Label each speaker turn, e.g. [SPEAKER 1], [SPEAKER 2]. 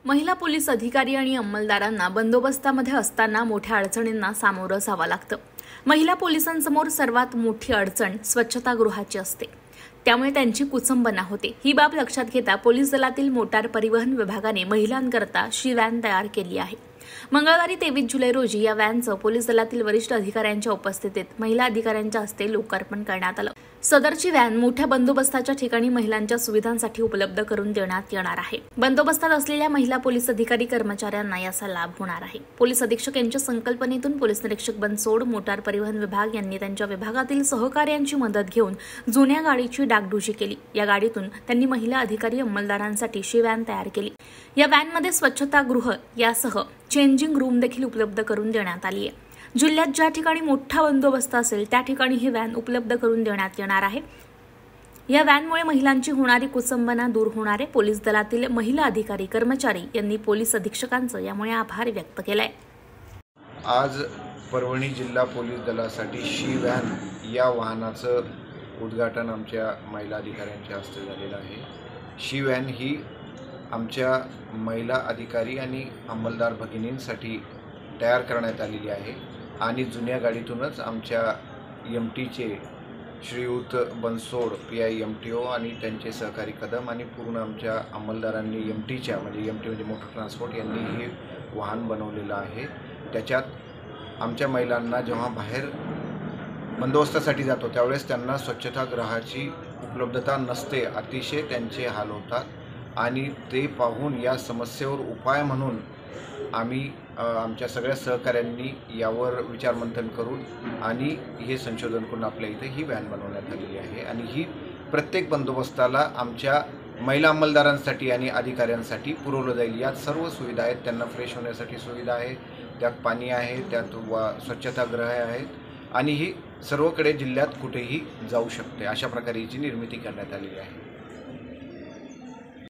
[SPEAKER 1] महिला पोलीस अधिकारी आणि अंमलदारांना बंदोबस्तामध्ये असताना मोठ्या अडचणींना सामोरं जावं लागतं। महिला पोलिसांसमोर सर्वात मोठी अडचण स्वच्छतागृहाची असते, त्यामुळे त्यांची कुचंबना होते। ही बाब लक्षात घेता पोलीस दलातील मोटार परिवहन विभागाने महिलांकरता शी व्हॅन तयार केली आहे। मंगळवारी 23 जुलै रोजी या व्हॅनचं पोलीस दलातील वरिष्ठ अधिकाऱ्यांच्या उपस्थितीत महिला अधिकाऱ्यांच्या हस्ते लोकार्पण करण्यात आलं। सदरची व्हॅन मोठ्या बंदोबस्ताच्या ठिकाणी महिलांच्या सुविधांसाठी उपलब्ध करून देण्यात येणार आहे। बंदोबस्तात असलेल्या महिला पोलीस अधिकारी कर्मचाऱ्यांना याचा लाभ होणार आहे। पोलीस अधीक्षक यांच्या संकल्पनेतून पोलीस निरीक्षक बनसोड मोटार परिवहन विभाग यांनी त्यांच्या विभागातील सहकार्यांची मदत घेऊन जुन्या गाडीची डागडुजी केली। या गाडीतून त्यांनी महिला अधिकारी अंमलदारांसाठी शी व्हॅन तयार केली। या व्हॅनमध्ये स्वच्छतागृह यासह चेंजिंग रूम देखील उपलब्ध करून देण्यात आली आहे। जिल्ह्यात ज्या ठिकाणी मोठा बंदोबस्त असेल त्या ठिकाणी ही व्हॅन उपलब्ध करून देण्यात येणार आहे। या व्हॅनमुळे महिलांची होणारी कुचंबना दूर होणार आहे। पोलीस दलातील महिला अधिकारी कर्मचारी यांनी पोलीस अधीक्षकांचं यामुळे आभार व्यक्त केलाय।
[SPEAKER 2] आज परभणी जिल्हा पोलीस दलासाठी शी व्हॅन या वाहनाचं उद्घाटन आमच्या महिला अधिकाऱ्यांच्या हस्ते झालेलं आहे। शी व्हॅन ही आमच्या महिला अधिकारी आणि अंमलदार भगिनींसाठी तयार करण्यात आलेली आहे आणि जुन्या गाडीतूनच आमच्या एमटीचे श्रीयुत बनसोड PI MTO आणि त्यांचे सहकारी कदम आणि पूर्ण आमच्या अंमलदारांनी एमटीच्या म्हणजे मोटर ट्रान्सपोर्ट यांनी हे वाहन बनवलेलं आहे। त्याच्यात आमच्या महिलांना जेव्हा बाहेर बंदोबस्तासाठी जातो त्यावेळेस त्यांना स्वच्छतागृहाची उपलब्धता नसते, अतिशय त्यांचे हाल होतात आणि ते पाहून या समस्येवर उपाय म्हणून आम्ही आमच्या सगळ्या सहकाऱ्यांनी यावर विचारमंथन करून आणि हे संशोधन करून आपल्या इथे ही व्हॅन बनवण्यात आलेली आहे आणि ही प्रत्येक बंदोबस्ताला आमच्या महिला अंमलदारांसाठी आणि अधिकाऱ्यांसाठी पुरवलं जाईल। यात सर्व सुविधा आहेत, त्यांना फ्रेश होण्यासाठी सुविधा आहे, त्यात पाणी आहे, त्यात स्वच्छतागृह आहेत आणि ही सर्वकडे जिल्ह्यात कुठेही जाऊ शकते, अशा प्रकारे हिची निर्मिती करण्यात आलेली आहे।